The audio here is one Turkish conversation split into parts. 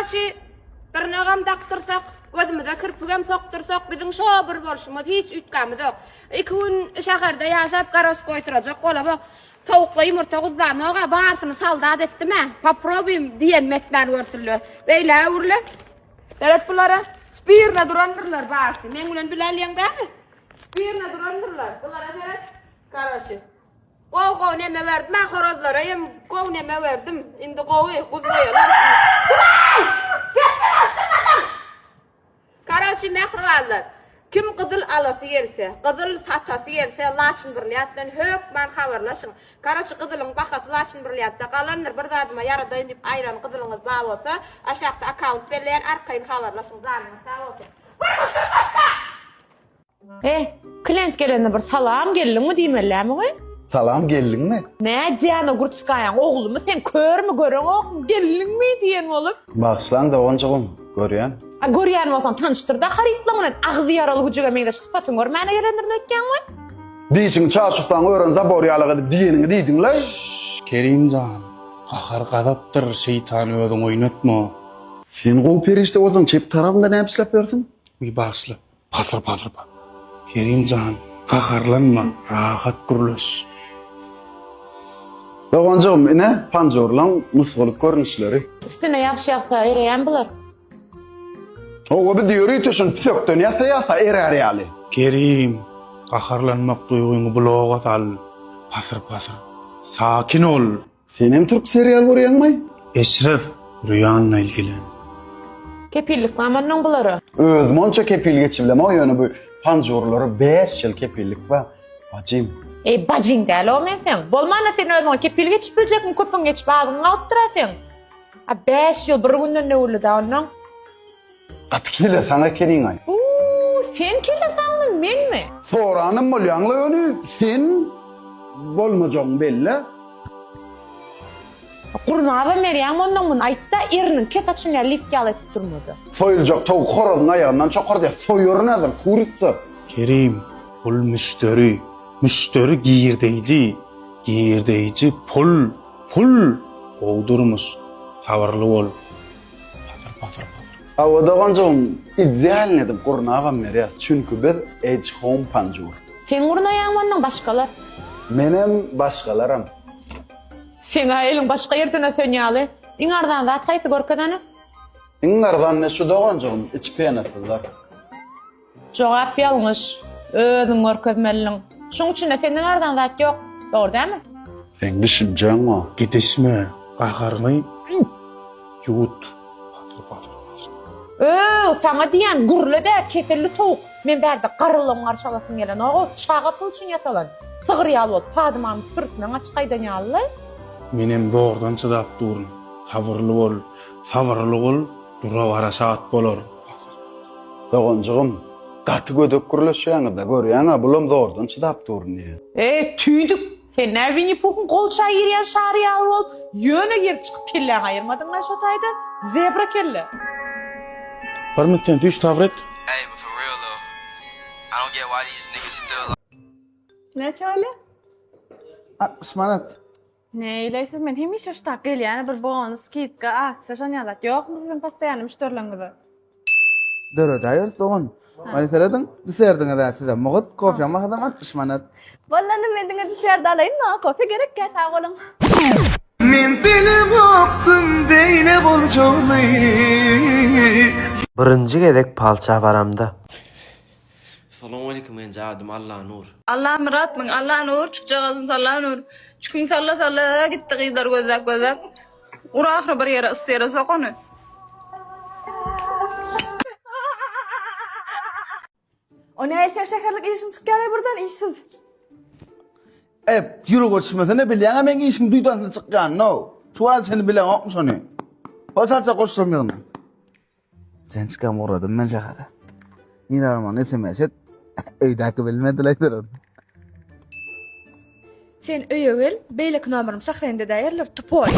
Karaçi, tırnağım taktırsak, gözümüze kirpigem soktursak, bizim şo bir bolşumuz hiç ütkämiz yok. 2 gün şäherde ýaşap garas goýturajak bola bak. Tavukla yumurta guzlamaga barsını saldat etdim ha. Paprobim diyen metmer görsünler. Beyle urlar. Evet bulara spirna durandırlar barsı. Men bilen bilalýän gämi? Spirna durandırlar. Bulara beret. Karaçi. Gow neme verdim. Ben horozlara hem gow neme verdim. Indi gowy guzlaýarlar. Karaçi mehrallar. Kim kızıl alası yerse, kızıl saçası yerse Laçındırliyattan hökman haberlaşın. Karaçi kızılın bakası Laçındırliyatta kalanlar bir zadıma yaradayın deyip ayran kızılınız bağ olsa aşağıda akaunt belleyen arkayın haberlaşın zanınız sağ olsa. Klient gelene bir salam gelin mi diýmellämi goý? Salam geldin mi? Ne diýäni gurtskaýan oglumy sen körmü göreň ok gelin mi diýen bolup? Bağışlan da oňjagym, görýän. Görýän bolsam tanıştyrda haritlagyň agzy yaraly güjüge meňde sypatyň görmäne gelendirni etkenmi? Diýişiň çaşykdan öwrense borýalygy diýeniňi diýdiň la. Kerimcan, ahar gadapdyr şeytan ödüň oýnatma. Sen gowy perişte bolsaň çep tarapynda näpişläp bersin? Uy başly. Patır. Kerimcan, qaharlanma, rahat gurulaş. Oňjagym ine panjorlaň musgulyk görnüşleri. Üstüne ýaxşy ýagsa ereýän bular. O bir diýeri tüşün sökdün ýasa erer ýaly. Kerim, qaharlanmak duýguňy buloga sal. Patır. Sakin ol. Sen hem türk serial görýänmi? Eşref, rüýanyna ilgilen. Kepillik mamanyň bulary. Özüm onça kepil geçibilem. O ýöne bu panjorlary 5 ýyl kepillik we bajym. Bajyň däl o men sen. Bolmana sen özüň kepil geçip biljekmi köpüň geçip agyň alypdyrasyň. 5 ýyl bir günden ne boldy da onuň? Atkile sana keriň ay. Sen kelesaňmy menmi? Soranım bolýanly öňü sen bolmajagyň belli. Gurnawa merýän ondan mun aýtda eriniň ketaçyny liftge alyp durmady. Soýuljak tawuk horozyň aýagyndan çokar diýip soýur nädir? Kuritsa. Kerim, bul müşteri. Müşteri giýirdeýiji pul gowdurmuş. Habarly bol. Patır. Awada oňjagym ideal nedim gurnawa merýäs. Çünki biz edge home panjur. Sen gurnaýan ondan başgalar. Menem başgalaram. Sen aýlyň başga ýerdene sönýaly. Iňardan da taýsy görkezany. Iňardan ne şu doňjagym içpenasızlar. Jogap ýalňyş. Özüň görkezmeliň. Şoň üçin senden ardan zat ýok. Dogry dämi? Sen düşünjäňmi? Gidişme, qaharmy. Yut. Patır. Sana diýen gurlada kefelli tawuk. Men bärde garrylyň garşalasyň gelen ogo çaga pul üçin ýatalan. Sygyr ýaly bolup padymanyň sürtünden açyqaýdan ýaly. Menem doğrudan çydap durun. Sabırlı bol, dura barasat bolar. Doňjagym gaty gödök gürleşýäňde görýäň, bulam doğrudan çydap durun diýe. Tüydük. Sen Winnie Pooh'un kolça ýerýän şary ýaly bolup, ýöne girip çykyp kelläň aýyrmadyň şo taýda. Zebra kelle. Bir mitten düş tavret. Hey, but for real though, I don't get why these niggas still Ne çöyle? 60 manat. Neyleyse men hem iş ştak gelýän bir bonus skitka aksiýa şonýalat. Ýok, bizim pastaýany müşterilerimiz. Dörö daýır soňun. Maňsaladyň diserdinä da size mugut kofya mahadam 60 manat. Wallany men diňe dışarda alayynma, kofe gerek kä taýgolyň. Men dilim opdum beýle boljaly. Birinji gedek palça baramda. Assalamu alaikum men jadim Allah nur. Allah mirat men Allah nur, çykjagazyn Allah nur. Çükün salla gitti gyzlar gözäp. Ura ahry bir ýere yssyra sokony. O näçe şäherlik işin çykýar burdan işsiz. Ýürü görüşmesine bilýän men işim duýdan çykýan. No. Tuwal seni bilen okmy şonu. Başarça goşdurmaýan. Sen çykam uğradım men şähere. Nina arman SMS et. Öýdäki bilmediler. Sen öýe gel, beýlek nomerym sahrende daýerler tupoy.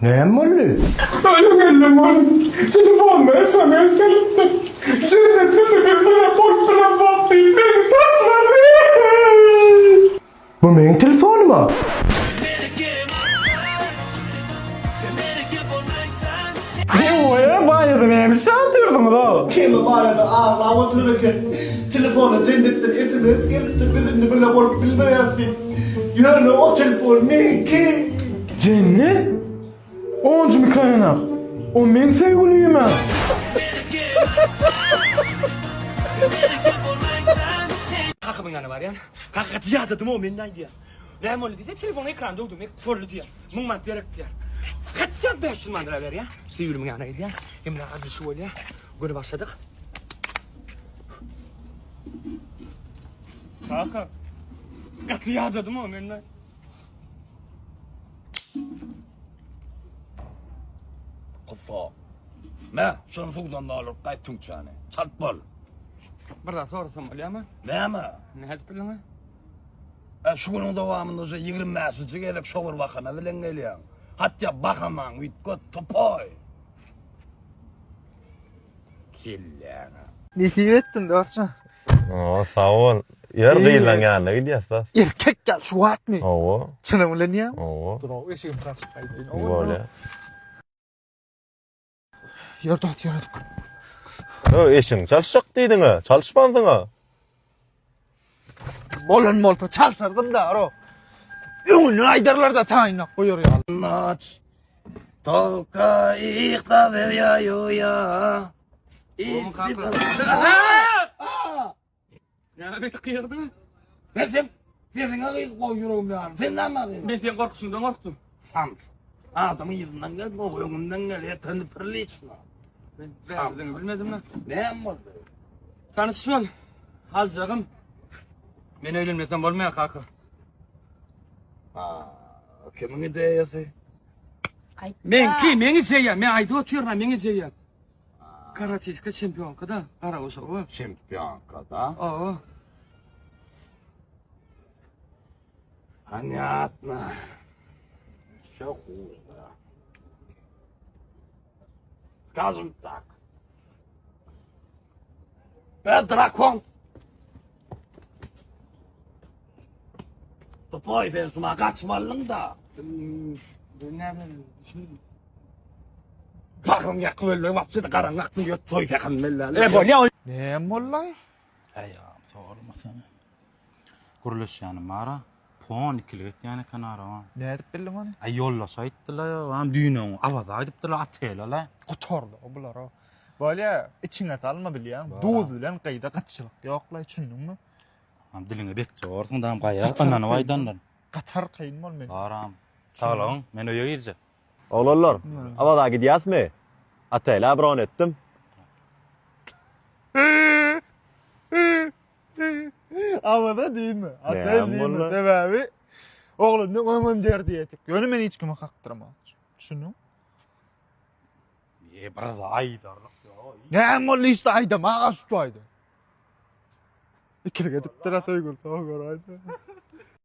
Ne molly? Telefon SMS geldi. Bu mening telefonum. Oya bayıldım hem satıyordum da. Kim var ya ağlama otururken telefona cennetten SMS gelipti bizimle böyle olup bilmeyasın. Yani o telefon menki. Cennet? Oncu mu kaynak? O men sevgiliyim ha. Kakımın yanı var ya. Kaka diye dedim o menden diye. Rem öyle diye telefonu ekranda oldum. Forlu diye. Mın mant verek diye. Kaç sen 500 man lira ver ya. Sevgilimin yanına gidiyor. Hem ne kadar şu öyle. Göre başladık. Kaka. Katliya dedim o menden. Kafa. Ne? Şunu fukdan da alıp kaytın çane. Çat bol. Burada sorusam öyle ama. Ne mi? Ne hadi bilin Şu günün devamında 25'si gelip şovur bakana bilen geliyor. Hatta bakaman vitko topoy. Killana. Ne ettin dostum? Sağ ol. Yer kıyılan yani gidiyorsa. Erkek gel şu at mı? Oo. Sana mı lan ya? Oo. Dur o eşim karşı kaydı. Böyle. Yerde at yerde. O eşin çalışacak diydin ha. Çalışmadın ha. Bolun molta çalsardım da aro. Ünlü aydarlar da taynak koyuyor ya. Naç. Toka ikta ver ya yo ya. Oğlum kanka. Ya beni kıyırdı mı? Ben senin ağıyı koyuyorum ya. Sen ne anladın? Ben senin korkusundan korktum. Sant. Adamın yüzünden gel, koyumundan gel. Yetendi pırliçna. Ben verdiğini bilmedim lan. Ne var? Tanışmam. Halcağım. Ben öylelmesem olmayan kanka. Kimin ideyası? Men ki, men izleyem. Men ayda oturuyorum, men izleyem. Karateska şampiyon kadar. Ara o şovu. Şampiyon kada. Aa. Понятно. Все хуже. Скажем так. Дракон. Topay versima kaçmalın da. Ne bileyim, şimdi. Bakın ya kıvırlı vapsıda karanlıklı yot soy fekan mellal. Bu ne o? Ne mollay? Ayağım sorma sana. Kuruluş yani mara. Puan ikilik yani kanara var. Ne edip bildim onu? Ay yollasa ayttılar ya. Ben düğünü avada aytıptılar atıyla la. Kotordu o bular o. Böyle içine alma biliyorum. Doğuz bilen kayda kaççılık yokla düşündün mü? Am diline bek zorsun da kaya. Ananı vaydanlar. Katar kayın mol men. Aram. Sağ olun. Men öye gireceğim. Oğlanlar. Avada gidiyoruz mu? Atayla bron ettim. Ama da değil mi? Atay değil mi? molla? Sebebi oğlum ne ömüm derdi yetik. Yönü beni hiç kime kaktıramaz. Düşündün? Biraz aydarlık ya. Ne molla işte ayda mağa sütü ayda. İkili gidip tıratayı kurtu o kadar ayda.